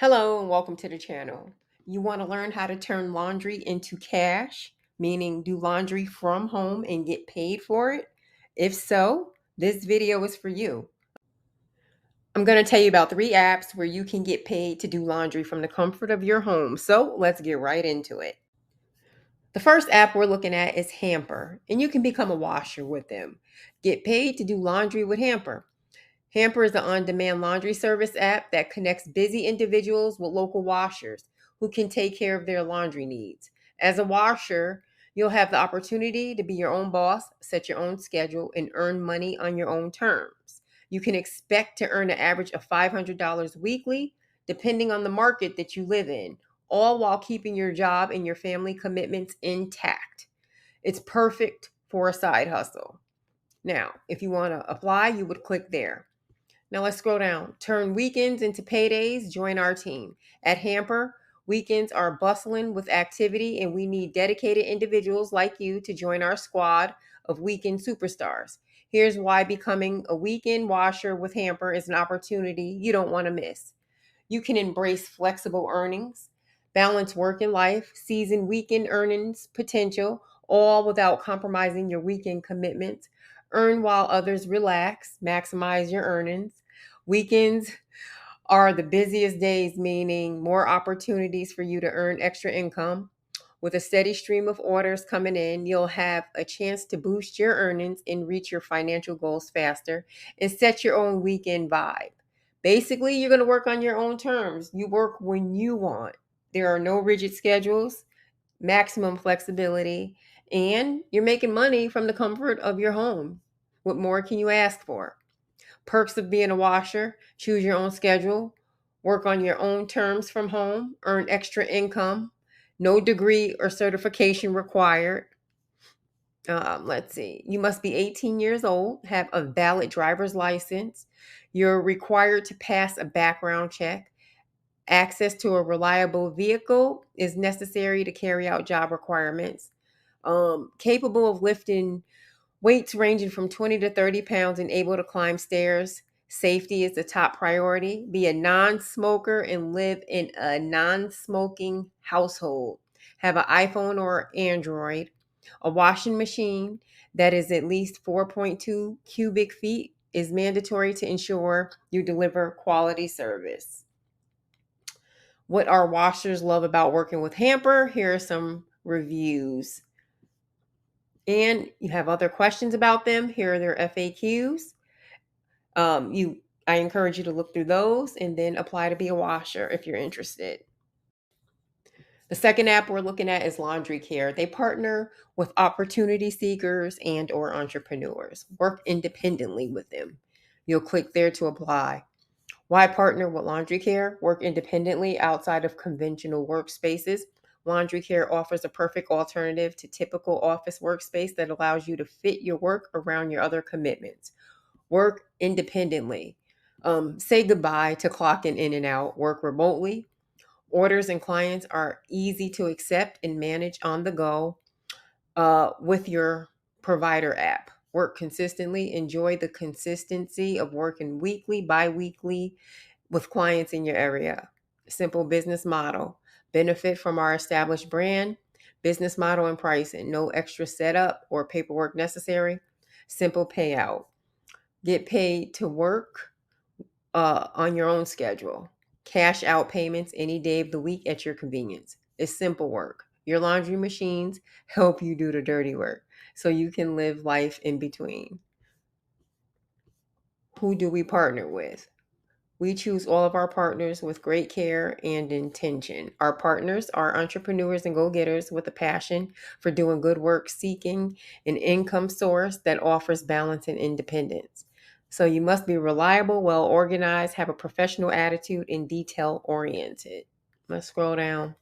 Hello and welcome to the channel. You want to learn how to turn laundry into cash, meaning do laundry from home and get paid for it? If so, this video is for you. I'm going to tell you about 3 apps where you can get paid to do laundry from the comfort of your home. So let's get right into it. The first app we're looking at is Hamper, and you can become a washer with them. Get paid to do laundry with Hamper. Hamper is an on demand laundry service app that connects busy individuals with local washers who can take care of their laundry needs. As a washer, you'll have the opportunity to be your own boss, set your own schedule, and earn money on your own terms. You can expect to earn an average of $500 weekly, depending on the market that you live in, all while keeping your job and your family commitments intact. It's perfect for a side hustle. Now, if you want to apply, you would click there. Now let's scroll down. Turn weekends into paydays. Join our team. At Hamper, weekends are bustling with activity, and we need dedicated individuals like you to join our squad of weekend superstars. Here's why becoming a weekend washer with Hamper is an opportunity you don't want to miss. You can embrace flexible earnings, balance work and life, season weekend earnings potential, all without compromising your weekend commitments. Earn while others relax, maximize your earnings. Weekends are the busiest days, meaning more opportunities for you to earn extra income. With a steady stream of orders coming in, you'll have a chance to boost your earnings and reach your financial goals faster and set your own weekend vibe. Basically, you're going to work on your own terms. You work when you want. There are no rigid schedules, maximum flexibility, and you're making money from the comfort of your home. What more can you ask for? Perks of being a washer: choose your own schedule, work on your own terms from home, earn extra income, no degree or certification required. Let's see, you must be 18 years old, have a valid driver's license. You're required to pass a background check. Access to a reliable vehicle is necessary to carry out job requirements. Capable of lifting weights ranging from 20 to 30 pounds and able to climb stairs. Safety is the top priority. Be a non smoker and live in a non smoking household. Have an iPhone or Android. A washing machine that is at least 4.2 cubic feet is mandatory to ensure you deliver quality service. What our washers love about working with Hamper? Here are some reviews. And you have other questions about them, here are their FAQs. I encourage you to look through those and then apply to be a washer if you're interested. The second app we're looking at is Laundry Care. They partner with opportunity seekers and or entrepreneurs. Work independently with them. You'll click there to apply. Why partner with Laundry Care? Work independently outside of conventional workspaces. Laundry Care offers a perfect alternative to typical office workspace that allows you to fit your work around your other commitments. Work independently. Say goodbye to clocking in and out. Work remotely. Orders and clients are easy to accept and manage on the go with your provider app. Work consistently. Enjoy the consistency of working weekly, bi-weekly with clients in your area. Simple business model. Benefit from our established brand. Business model and pricing. No extra setup or paperwork necessary. Simple payout. Get paid to work on your own schedule. Cash out payments any day of the week at your convenience. It's simple work. Your laundry machines help you do the dirty work so you can live life in between. Who do we partner with? We choose all of our partners with great care and intention. Our partners are entrepreneurs and go-getters with a passion for doing good work, seeking an income source that offers balance and independence. So you must be reliable, well organized, have a professional attitude, and detail oriented. Let's scroll down.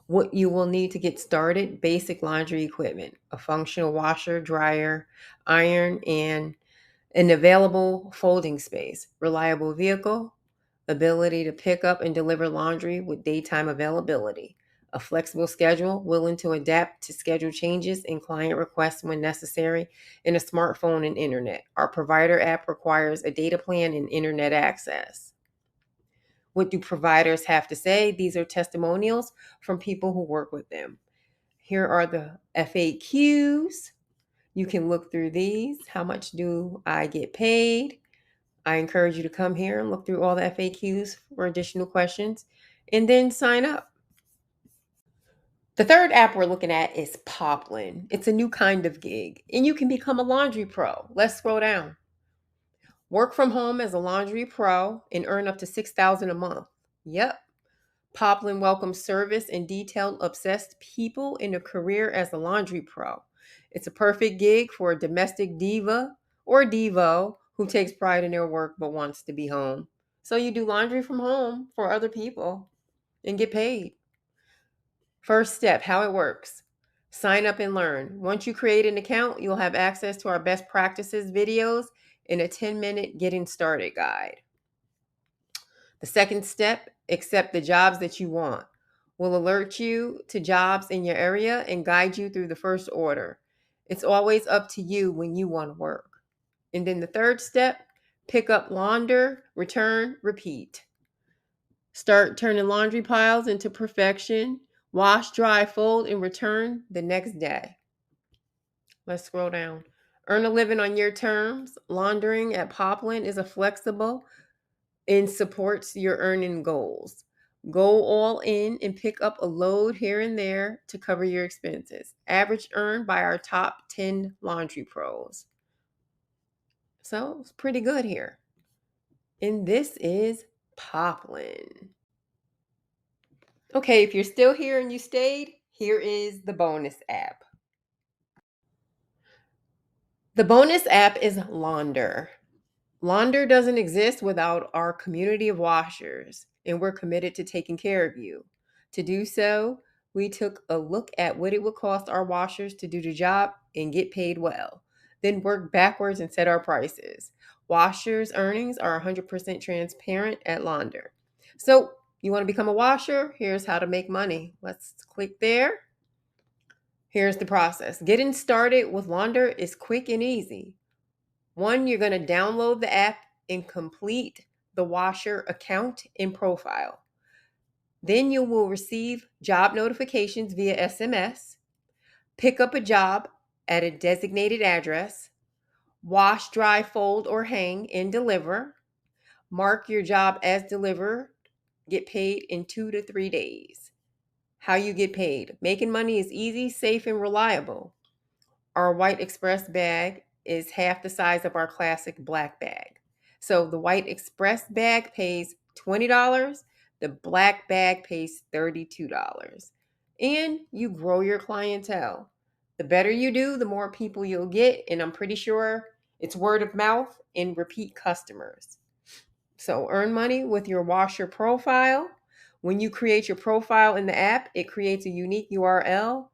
What you will need to get started: basic laundry equipment, a functional washer, dryer, iron, and an available folding space, reliable vehicle, ability to pick up and deliver laundry with daytime availability, a flexible schedule, willing to adapt to schedule changes and client requests when necessary, and a smartphone and internet. Our provider app requires a data plan and internet access. What do providers have to say? These are testimonials from people who work with them. Here are the FAQs. You can look through these. How much do I get paid? I encourage you to come here and look through all the FAQs for additional questions and then sign up. The third app we're looking at is Poppin. It's a new kind of gig, and you can become a laundry pro. Let's scroll down. Work from home as a laundry pro and earn up to $6,000 a month. Yep. Poppin welcomes service and detail obsessed people in a career as a laundry pro. It's a perfect gig for a domestic diva or devo who takes pride in their work but wants to be home. So you do laundry from home for other people and get paid. First step, how it works. Sign up and learn. Once you create an account, you'll have access to our best practices videos and a 10-minute getting started guide. The second step, accept the jobs that you want. We'll alert you to jobs in your area and guide you through the first order. It's always up to you when you want to work. And then the third step, pick up, launder, return, repeat. Start turning laundry piles into perfection. Wash, dry, fold, and return the next day. Let's scroll down. Earn a living on your terms. Laundering at Poppin is a flexible and supports your earning goals. Go all in and pick up a load here and there to cover your expenses. Average earned by our top 10 laundry pros. So it's pretty good here. And this is Poppin. Okay, if you're still here and you stayed, here is the bonus app. The bonus app is Launder. Launder doesn't exist without our community of washers, and we're committed to taking care of you. To do so, we took a look at what it would cost our washers to do the job and get paid well, then work backwards and set our prices. Washers' earnings are 100% transparent at Launder. So, you want to become a washer? Here's how to make money. Let's click there. Here's the process. Getting started with Launder is quick and easy. One, you're going to download the app and complete the washer account and profile. Then you will receive job notifications via SMS, pick up a job at a designated address, wash, dry, fold, or hang and deliver, mark your job as delivered, get paid in 2 to 3 days. How you get paid. Making money is easy, safe, and reliable. Our white express bag is half the size of our classic black bag. So the white express bag pays $20. The black bag pays $32. And you grow your clientele. The better you do, the more people you'll get. And I'm pretty sure it's word of mouth and repeat customers. So earn money with your washer profile. When you create your profile in the app, it creates a unique URL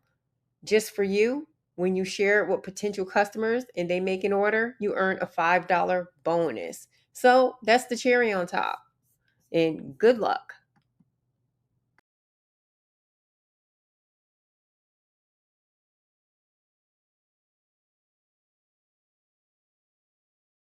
just for you. When you share it with potential customers and they make an order, you earn a $5 bonus. So that's the cherry on top. And good luck.